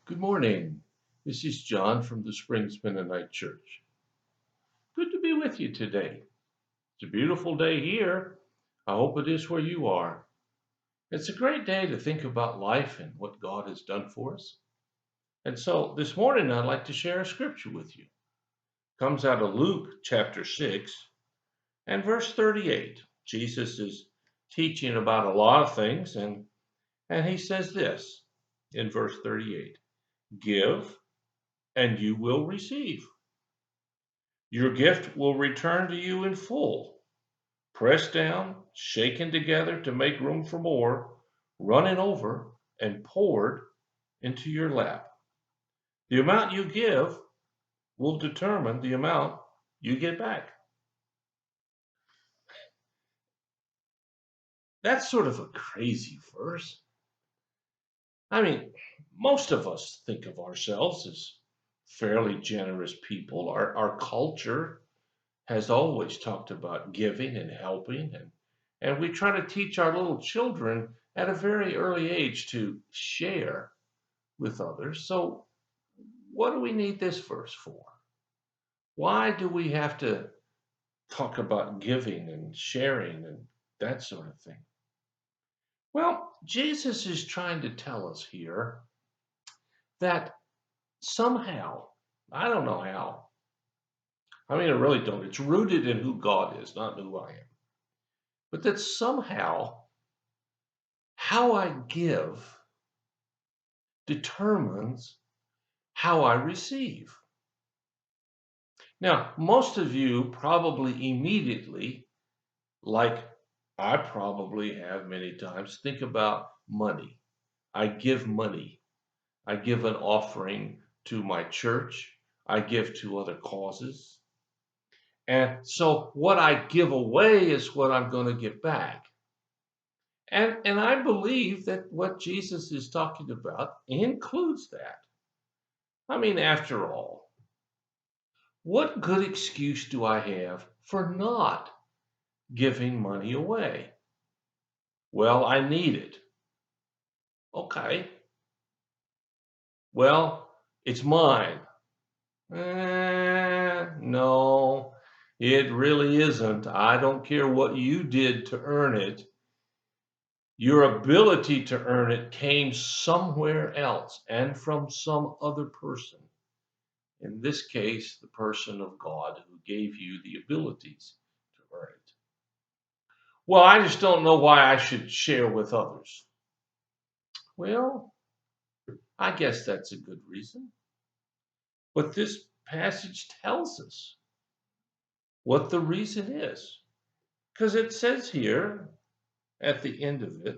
Good morning. This is John from the Springs Mennonite Church. Good to be with you today. It's a beautiful day here. I hope it is where you are. It's a great day to think about life and what God has done for us. And so this morning I'd like to share a scripture with you. It comes out of Luke chapter 6 and verse 38. Jesus is teaching about a lot of things and he says this in verse 38. Give and you will receive. Your gift will return to you in full, pressed down, shaken together to make room for more, running over, and poured into your lap. The amount you give will determine the amount you get back. That's sort of a crazy verse. I mean, most of us think of ourselves as fairly generous people. Our culture has always talked about giving and helping, and we try to teach our little children at a very early age to share with others. So, what do we need this verse for? Why do we have to talk about giving and sharing and that sort of thing? Well, Jesus is trying to tell us here that somehow, I don't know how, I mean, I really don't. It's rooted in who God is, not who I am. But that somehow how I give determines how I receive. Now, most of you probably immediately, like I probably have many times, think about money. I give money. I give an offering to my church. I give to other causes. And so what I give away is what I'm going to get back. And I believe that what Jesus is talking about includes that. I mean, after all, what good excuse do I have for not giving money away? Well, I need it. Okay. Well, it's mine. No, it really isn't. I don't care what you did to earn it. Your ability to earn it came somewhere else and from some other person. In this case, the person of God who gave you the abilities to earn it. Well, I just don't know why I should share with others. Well, I guess that's a good reason. But this passage tells us what the reason is. Because it says here at the end of it,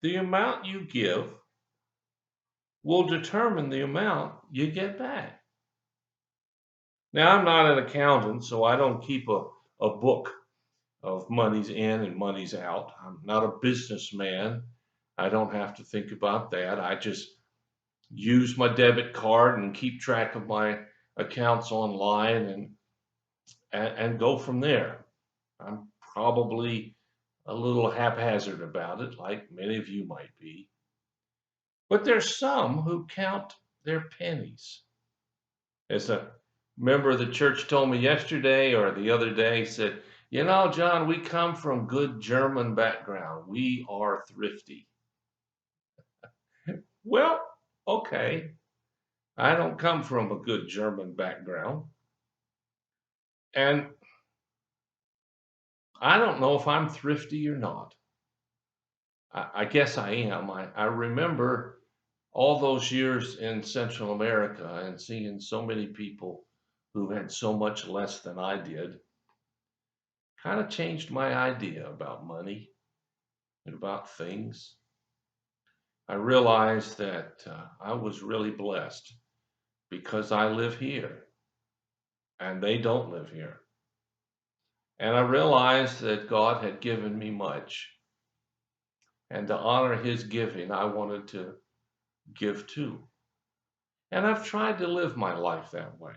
the amount you give will determine the amount you get back. Now, I'm not an accountant, so I don't keep a book of money's in and money's out. I'm not a businessman. I don't have to think about that. I just use my debit card and keep track of my accounts online and go from there. I'm probably a little haphazard about it, like many of you might be. But there's some who count their pennies. As a member of the church told me yesterday or the other day, he said, you know, John, we come from good German background. We are thrifty. Well, okay. I don't come from a good German background. And I don't know if I'm thrifty or not. I guess I am. I remember all those years in Central America and seeing so many people who had so much less than I did kind of changed my idea about money and about things. I realized that I was really blessed because I live here and they don't live here. And I realized that God had given me much. And to honor his giving, I wanted to give too. And I've tried to live my life that way.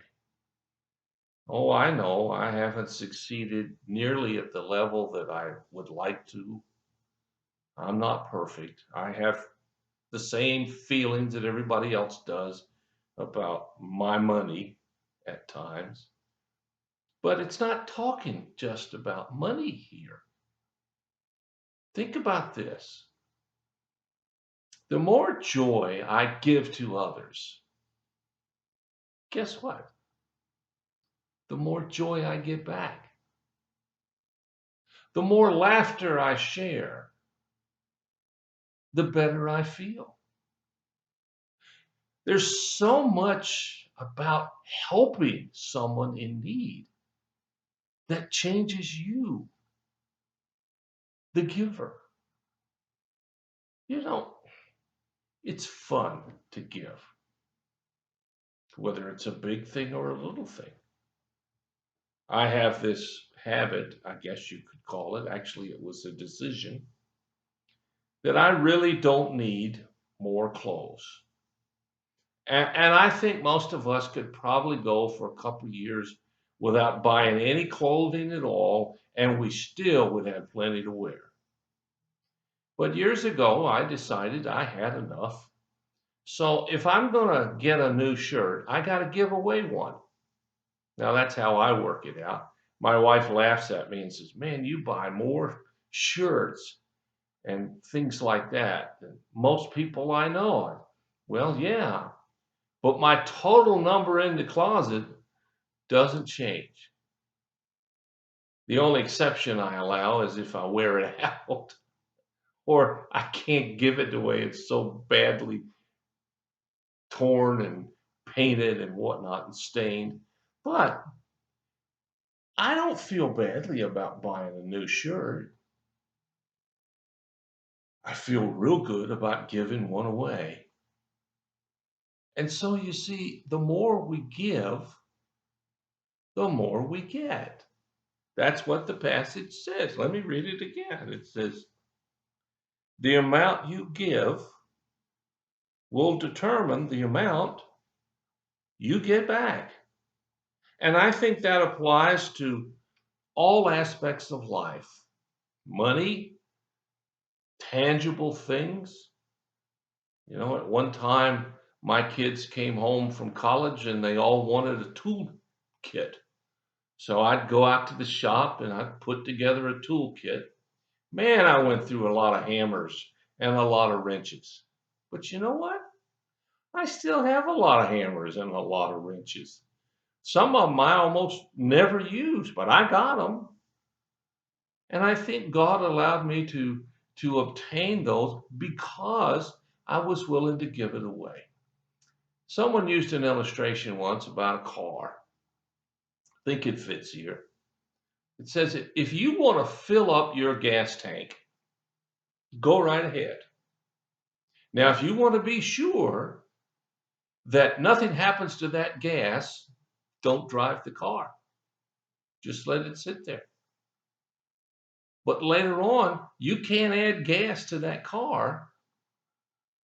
Oh, I know I haven't succeeded nearly at the level that I would like to. I'm not perfect. I have the same feelings that everybody else does about my money at times. But it's not talking just about money here. Think about this. The more joy I give to others, guess what? The more joy I get back. The more laughter I share, the better I feel. There's so much about helping someone in need that changes you, the giver. You know, it's fun to give, whether it's a big thing or a little thing. I have this habit, I guess you could call it. Actually, it was a decision that I really don't need more clothes. And I think most of us could probably go for a couple of years without buying any clothing at all, and we still would have plenty to wear. But years ago, I decided I had enough. So if I'm going to get a new shirt, I got to give away one. Now, that's how I work it out. My wife laughs at me and says, "Man, you buy more shirts and things like that than most people I know." Well, yeah, but my total number in the closet doesn't change. The only exception I allow is if I wear it out or I can't give it away. It's so badly torn and painted and whatnot and stained. But I don't feel badly about buying a new shirt. I feel real good about giving one away. And so you see, the more we give, the more we get. That's what the passage says. Let me read it again. It says, the amount you give will determine the amount you get back. And I think that applies to all aspects of life: money, tangible things. You know, at one time, my kids came home from college and they all wanted a tool kit. So I'd go out to the shop and I'd put together a toolkit. Man, I went through a lot of hammers and a lot of wrenches. But you know what? I still have a lot of hammers and a lot of wrenches. Some of them I almost never use, but I got them. And I think God allowed me to obtain those because I was willing to give it away. Someone used an illustration once about a car. I think it fits here. It says if you want to fill up your gas tank, go right ahead. Now, if you want to be sure that nothing happens to that gas, don't drive the car. Just let it sit there. But later on, you can't add gas to that car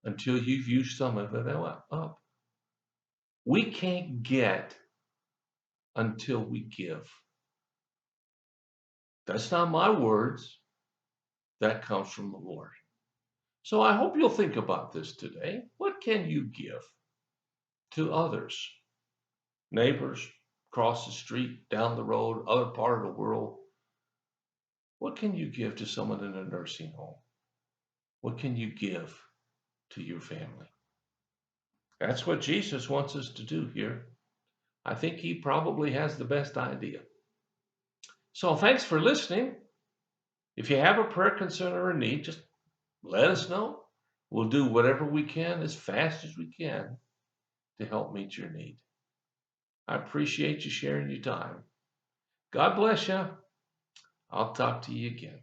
until you've used some of it up. We can't get until we give. That's not my words. That comes from the Lord. So I hope you'll think about this today. What can you give to others? Neighbors, across the street, down the road, other part of the world. What can you give to someone in a nursing home? What can you give to your family? That's what Jesus wants us to do here. I think he probably has the best idea. So thanks for listening. If you have a prayer concern or a need, just let us know. We'll do whatever we can as fast as we can to help meet your need. I appreciate you sharing your time. God bless you. I'll talk to you again.